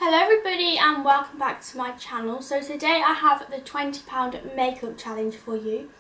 Hello everybody and welcome back to my channel. So today I have the £20 makeup challenge for you.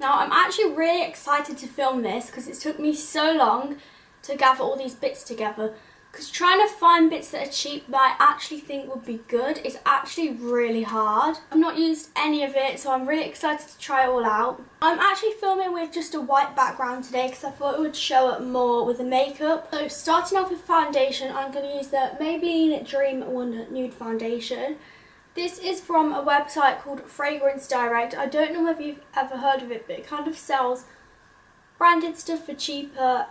Now I'm actually really excited to film this because it took me so long to gather all these bits together, because trying to find bits that are cheap that I actually think would be good is actually really hard. I've not used any of it, so I'm really excited to try it all out. I'm actually filming with just a white background today because I thought it would show up more with the makeup. So starting off with foundation, I'm going to use the Maybelline Dream Wonder Nude Foundation. This is from a website called Fragrance Direct. I don't know if you've ever heard of it, but it kind of sells branded stuff for cheaper,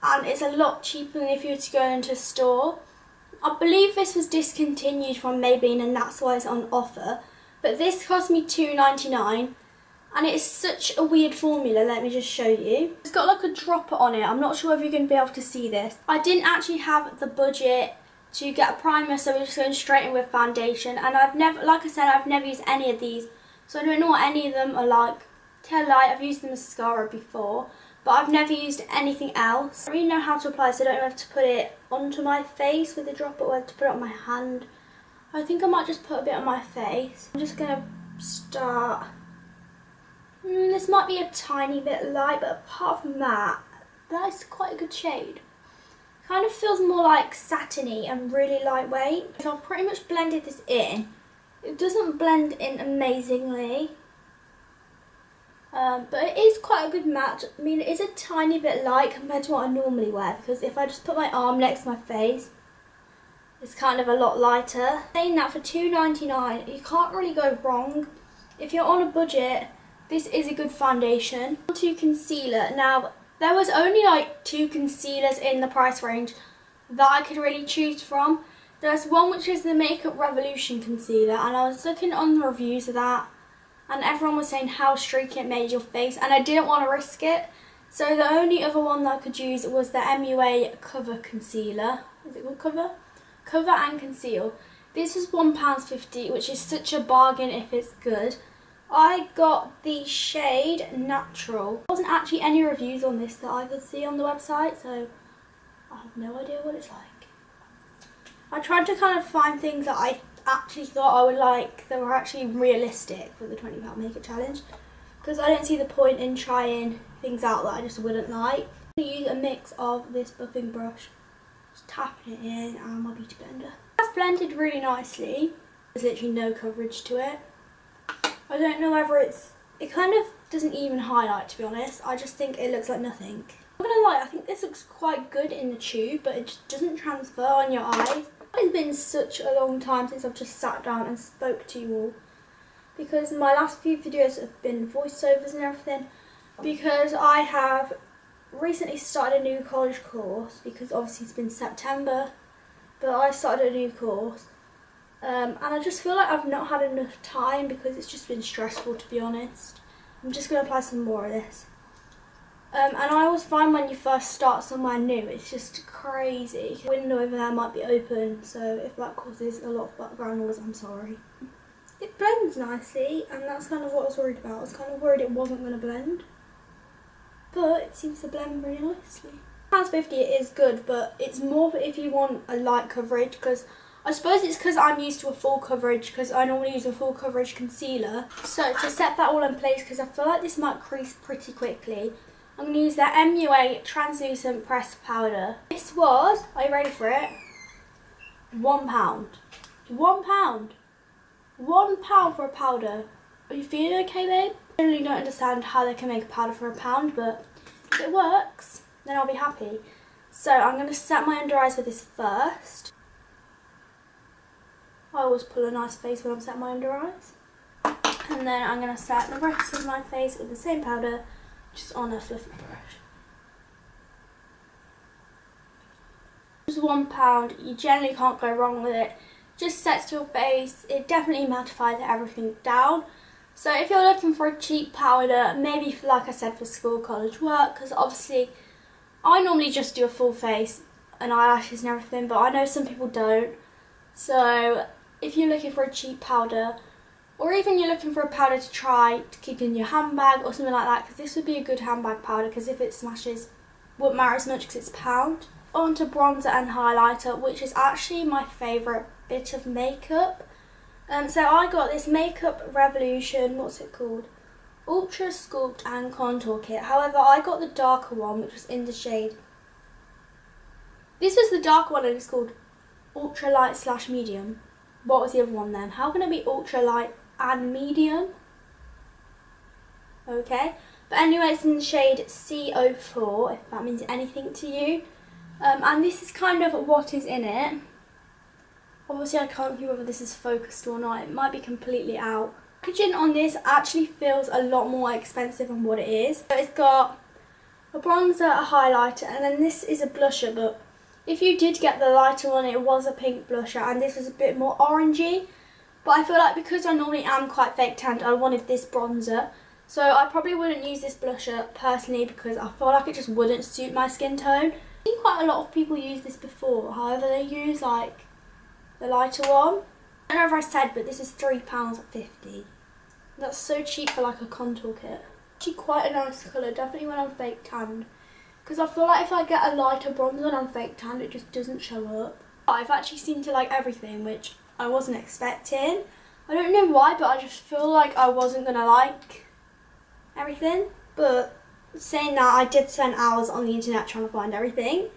and it's a lot cheaper than if you were to go into a store. I believe this was discontinued from Maybelline and that's why it's on offer. But this cost me £2.99 and it's such a weird formula. Let me just show you. It's got like a dropper on it. I'm not sure if you're going to be able to see this. I didn't actually have the budget to get a primer, so we're just going straight in with foundation. And I've never, like I said, I've never used any of these, so I don't know what any of them are like. Tell light, I've used the mascara before, but I've never used anything else. I don't really know how to apply, so I don't know if to put it onto my face with a dropper or to put it on my hand. I think I might just put a bit on my face. I'm just going to start. This might be a tiny bit light, but apart from that, that's quite a good shade. Kind of feels more like satiny and really lightweight. So I've pretty much blended this in. It doesn't blend in amazingly. But it is quite a good match. I mean, it is a tiny bit light compared to what I normally wear, because if I just put my arm next to my face, it's kind of a lot lighter. Saying that, for £2.99, you can't really go wrong. If you're on a budget, this is a good foundation. On to concealer. Now, there was only like 2 concealers in the price range that I could really choose from. There's one which is the Makeup Revolution concealer, and I was looking on the reviews of that, and everyone was saying how streaky it made your face, and I didn't want to risk it. So the only other one that I could use was the MUA Cover Concealer. Is it called Cover? Cover and Conceal. This was £1.50, which is such a bargain if it's good. I got the shade Natural. There wasn't actually any reviews on this that I could see on the website, so I have no idea what it's like. I tried to kind of find things that I actually thought I would like that were actually realistic for the £20 makeup challenge, because I don't see the point in trying things out that I just wouldn't like. I'm going to use a mix of this buffing brush, just tapping it in, and my beauty blender. That's blended really nicely. There's literally no coverage to it. I don't know whether it kind of doesn't even highlight, to be honest. I just think it looks like nothing. I'm not gonna lie, I think this looks quite good in the tube, but it just doesn't transfer on your eyes. It's been such a long time since I've just sat down and spoke to you all, because my last few videos have been voiceovers and everything, because I have recently started a new college course, because obviously it's been September, but I started a new course, and I just feel like I've not had enough time because it's just been stressful, to be honest. I'm just going to apply some more of this. And I always find when you first start somewhere new, it's just crazy. The window over there might be open, so if that causes a lot of background noise, I'm sorry. It blends nicely, and that's kind of what I was worried about. I was kind of worried it wasn't going to blend, but it seems to blend really nicely. £1.50 is good, but it's more if you want a light coverage, because I suppose it's because I'm used to a full coverage, because I normally use a full coverage concealer. So to set that all in place, because I feel like this might crease pretty quickly, I'm going to use the MUA Translucent Pressed Powder. This was, are you ready for it? £1. £1. £1 for a powder. Are you feeling okay, babe? I really don't understand how they can make a powder for £1, but if it works, then I'll be happy. So I'm going to set my under eyes with this first. I always pull a nice face when I'm setting my under eyes. And then I'm going to set the rest of my face with the same powder, just on a fluffy brush. Just £1, you generally can't go wrong with it. Just sets your face, it definitely mattifies everything down. So if you're looking for a cheap powder, maybe for, like I said, for school, college work, because obviously I normally just do a full face and eyelashes and everything, but I know some people don't. So if you're looking for a cheap powder, or even you're looking for a powder to try to keep in your handbag or something like that, because this would be a good handbag powder, because if it smashes, wouldn't matter as much because it's £1. On to bronzer and highlighter, which is actually my favourite bit of makeup. So I got this Makeup Revolution, what's it called? Ultra Sculpt and Contour Kit. However, I got the darker one, which was in the shade. This was the darker one and it's called Ultra Light / Medium. What was the other one then? How can it be ultra light and medium? Okay. But anyway, it's in the shade CO4, if that means anything to you. And this is kind of what is in it. Obviously I can't see whether this is focused or not. It might be completely out. Packaging on this actually feels a lot more expensive than what it is. So it's got a bronzer, a highlighter, and then this is a blusher. But if you did get the lighter one, it was a pink blusher, and this was a bit more orangey. But I feel like because I normally am quite fake tanned, I wanted this bronzer. So I probably wouldn't use this blusher personally because I feel like it just wouldn't suit my skin tone. I've seen quite a lot of people use this before. However, they use like the lighter one. I don't know if I said, but this is £3.50. That's so cheap for like a contour kit. Actually quite a nice colour, definitely when I'm fake tanned. Because I feel like if I get a lighter bronzer and I'm fake tanned, it just doesn't show up. I've actually seemed to like everything, which I wasn't expecting. I don't know why, but I just feel like I wasn't going to like everything. But saying that, I did spend hours on the internet trying to find everything.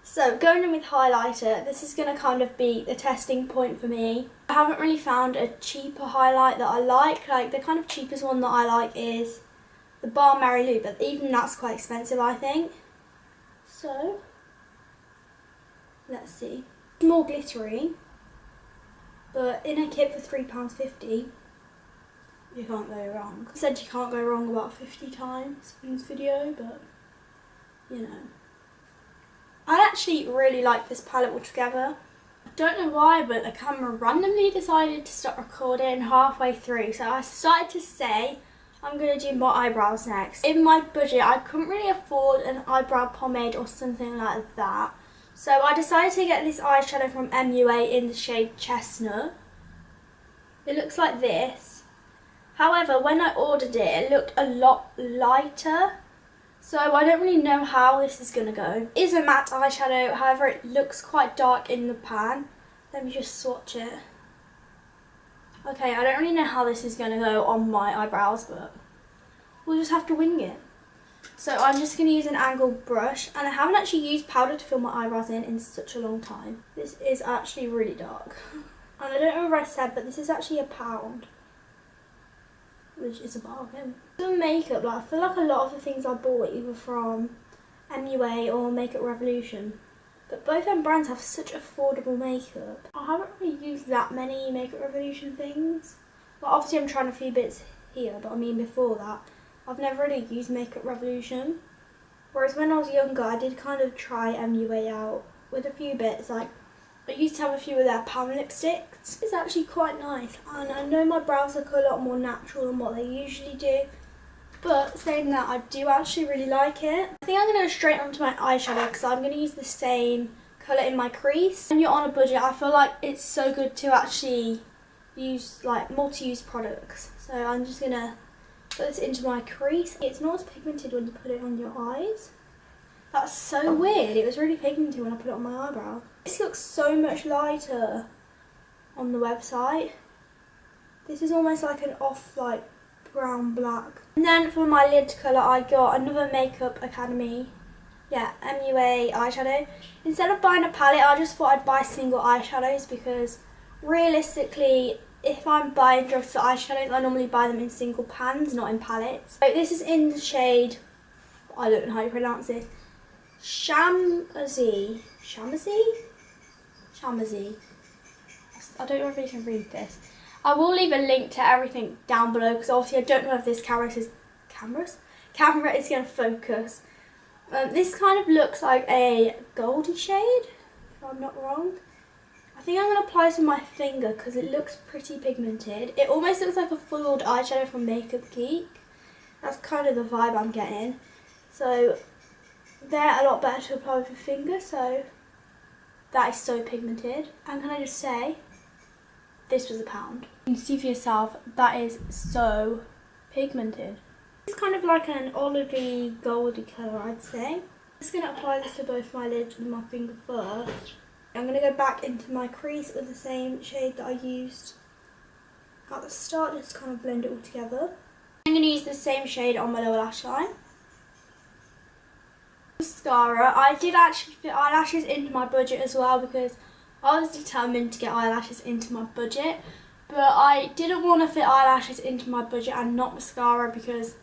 So going in with highlighter, this is going to kind of be the testing point for me. I haven't really found a cheaper highlight that I like. Like the kind of cheapest one that I like is the Bar Mary Lou, but even that's quite expensive, I think. So let's see. It's more glittery, but in a kit for £3.50, you can't go wrong. I said you can't go wrong about 50 times in this video, but you know. I actually really like this palette altogether. I don't know why, but the camera randomly decided to stop recording halfway through. So I decided to say I'm going to do my eyebrows next. In my budget, I couldn't really afford an eyebrow pomade or something like that. So I decided to get this eyeshadow from MUA in the shade Chestnut. It looks like this. However, when I ordered it, it looked a lot lighter. So I don't really know how this is going to go. It is a matte eyeshadow, however it looks quite dark in the pan. Let me just swatch it. Okay, I don't really know how this is going to go on my eyebrows, but we'll just have to wing it. So I'm just going to use an angled brush, and I haven't actually used powder to fill my eyebrows in such a long time. This is actually really dark. And I don't know if I said, but this is actually £1. Which is a bargain. The makeup, like, I feel like a lot of the things I bought either from MUA or Makeup Revolution, but both them brands have such affordable makeup. I haven't really used that many Makeup Revolution things. Well, obviously I'm trying a few bits here, but I mean before that, I've never really used Makeup Revolution. Whereas when I was younger, I did kind of try MUA out with a few bits, like I used to have a few of their pan lipsticks. It's actually quite nice, and I know my brows look a lot more natural than what they usually do. But saying that, I do actually really like it. I think I'm going to go straight onto my eyeshadow because I'm going to use the same colour in my crease. When you're on a budget, I feel like it's so good to actually use like multi-use products. So I'm just going to put this into my crease. It's not as pigmented when you put it on your eyes. That's so weird. It was really pigmented when I put it on my eyebrow. This looks so much lighter on the website. This is almost like an off like brown black. And then for my lid colour, I got another Makeup Academy, MUA eyeshadow. Instead of buying a palette, I just thought I'd buy single eyeshadows because realistically, if I'm buying drugstore eyeshadows, I normally buy them in single pans, not in palettes. So this is in the shade, I don't know how you pronounce this, Shamazy. I don't know if you can read this. I will leave a link to everything down below because obviously I don't know if this camera is going to focus. This kind of looks like a goldy shade, if I'm not wrong. I think I'm going to apply this with my finger because it looks pretty pigmented. It almost looks like a foiled eyeshadow from Makeup Geek. That's kind of the vibe I'm getting. So they're a lot better to apply with your finger, so that is so pigmented. And can I just say, this was £1. You can see for yourself, that is so pigmented. It's kind of like an olivey goldy colour, I'd say. I'm just going to apply this to both my lids with my finger first. I'm going to go back into my crease with the same shade that I used at the start, just to kind of blend it all together. I'm going to use the same shade on my lower lash line. Mascara. I did actually fit eyelashes into my budget as well because I was determined to get eyelashes into my budget, but I didn't want to fit eyelashes into my budget and not mascara because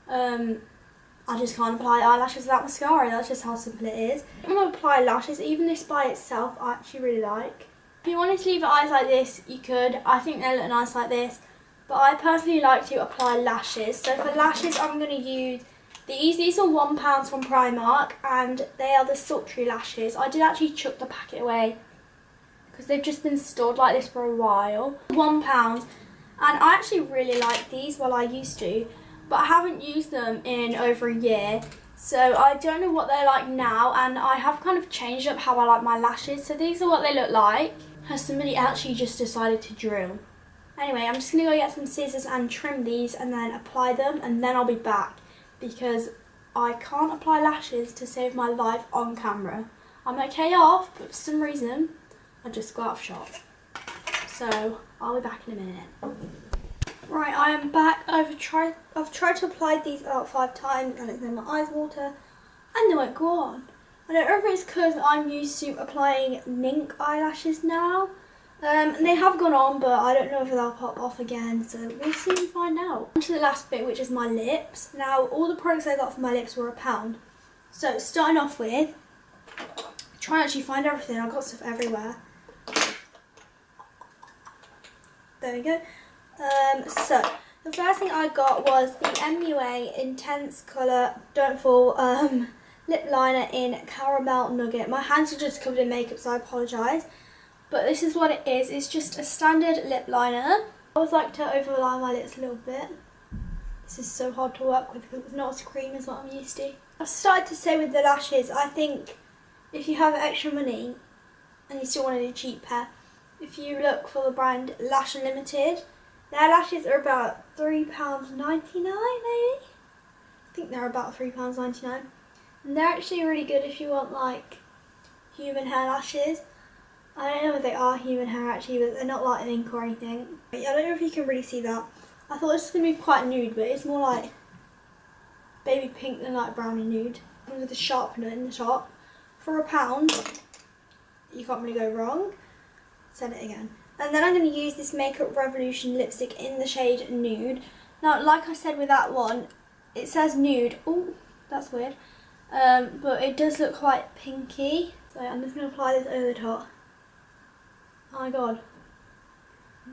I just can't apply eyelashes without mascara. That's just how simple it is. I'm going to apply lashes. Even this by itself I actually really like. If you wanted to leave your eyes like this, you could. I think they look nice like this, but I personally like to apply lashes. So for lashes I'm going to use these are £1 from Primark, and they are the Sultry lashes. I did actually chuck the packet away because they've just been stored like this for a while. £1, and I actually really like these. Well, I used to, but I haven't used them in over a year, so I don't know what they're like now, and I have kind of changed up how I like my lashes. So these are what they look like. Has somebody actually just decided to drill? Anyway, I'm just going to go get some scissors and trim these and then apply them, and then I'll be back because I can't apply lashes to save my life on camera. I'm okay off, but for some reason I just got out of shot. So I'll be back in a minute. Right, I am back. I've tried to apply these about 5 times and it made my eyes water and they won't go on. I don't know if it's because I'm used to applying Nink eyelashes now. And they have gone on, but I don't know if they'll pop off again, so we'll soon find out. On to the last bit, which is my lips. Now, all the products I got for my lips were £1. So, starting off with, try and actually find everything. I've got stuff everywhere. There we go. So, the first thing I got was the MUA Intense Colour Don't Fall lip liner in Caramel Nugget. My hands are just covered in makeup, so I apologise. But this is what it is. It's just a standard lip liner. I always like to overline my lips a little bit. This is so hard to work with because it's not as creamy as what I'm used to. I've started to say with the lashes, I think if you have extra money and you still want a cheap pair, if you look for the brand Lash Unlimited, their lashes are about £3.99 maybe? I think they're about £3.99. And they're actually really good if you want like human hair lashes. I don't know if they are human hair actually, but they're not like an ink or anything. I don't know if you can really see that. I thought this was going to be quite nude, but it's more like baby pink than like brownie nude. With a sharpener in the top. For £1, you can't really go wrong. Said it again. And then I'm going to use this Makeup Revolution lipstick in the shade Nude. Now, like I said with that one, it says nude. Oh, that's weird. But it does look quite pinky. So I'm just going to apply this over the top. Oh my god,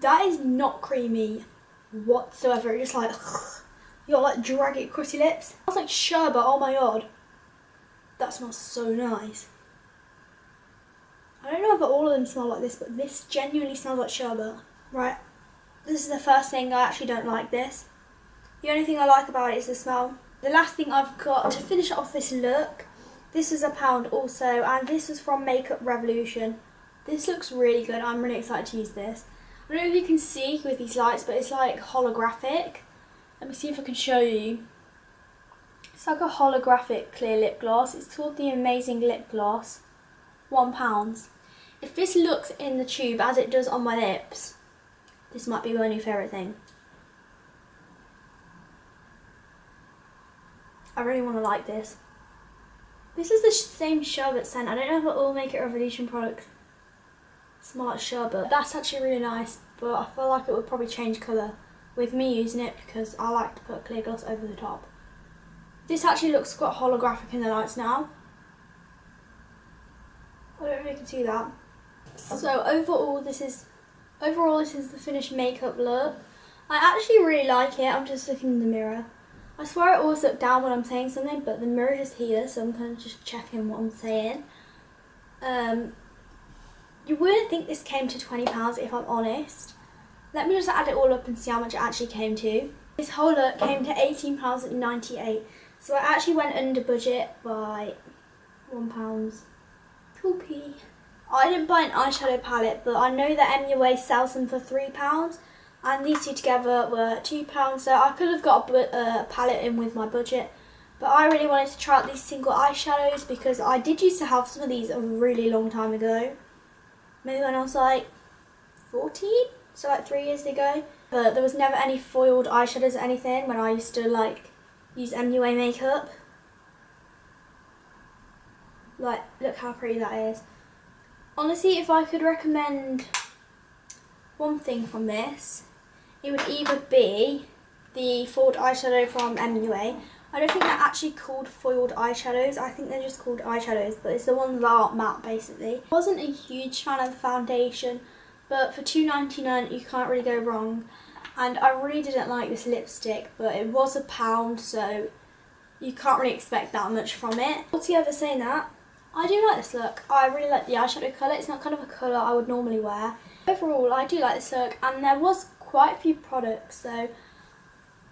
that is not creamy whatsoever. It's just like, you got like drag it across your lips. It smells like sherbet, oh my god. That smells so nice. I don't know if all of them smell like this, but this genuinely smells like sherbet. Right, this is the first thing. I actually don't like this. The only thing I like about it is the smell. The last thing I've got to finish off this look, this is £1 also, and this is from Makeup Revolution. This looks really good. I'm really excited to use this. I don't know if you can see with these lights, but it's like holographic. Let me see if I can show you. It's like a holographic clear lip gloss. It's called the Amazing Lip Gloss. £1. If this looks in the tube as it does on my lips, this might be my new favourite thing. I really want to like this. This is the same sherbet scent. I don't know if all Makeup Revolution products smell like sherbet. That's actually really nice, but I feel like it would probably change colour with me using it because I like to put clear gloss over the top. This actually looks quite holographic in the lights now. I don't really can see that. So overall this is the finished makeup look. I actually really like it. I'm just looking in the mirror. I swear I always look down when I'm saying something, but the mirror is here, so I'm kind of just checking what I'm saying. You wouldn't think this came to £20 if I'm honest. Let me just add it all up and see how much it actually came to. This whole look came to £18.98. So I actually went under budget by £1. 2p. I didn't buy an eyeshadow palette, but I know that MUA sells them for £3. And these two together were £2. So I could have got a palette in with my budget. But I really wanted to try out these single eyeshadows because I did used to have some of these a really long time ago. Maybe when I was like 14, so like 3 years ago. But there was never any foiled eyeshadows or anything when I used to like use MUA makeup. Like, look how pretty that is. Honestly, if I could recommend one thing from this, it would either be the foiled eyeshadow from MUA. I don't think they're actually called foiled eyeshadows. I think they're just called eyeshadows, but it's the ones that aren't matte, basically. I wasn't a huge fan of the foundation, but for $2.99 you can't really go wrong. And I really didn't like this lipstick, but it was £1, so you can't really expect that much from it. What's the other saying that? I do like this look. I really like the eyeshadow colour. It's not kind of a colour I would normally wear. Overall, I do like this look, and there was quite a few products, so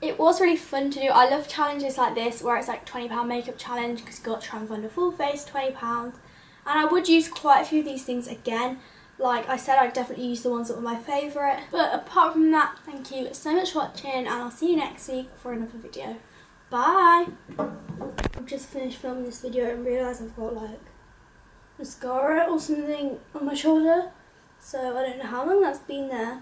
it was really fun to do. I love challenges like this where it's like £20 makeup challenge because you've got to try and find a full face, £20. And I would use quite a few of these things again. Like I said, I'd definitely use the ones that were my favourite. But apart from that, thank you so much for watching, and I'll see you next week for another video. Bye! I've just finished filming this video and realised I've got like mascara or something on my shoulder. So I don't know how long that's been there.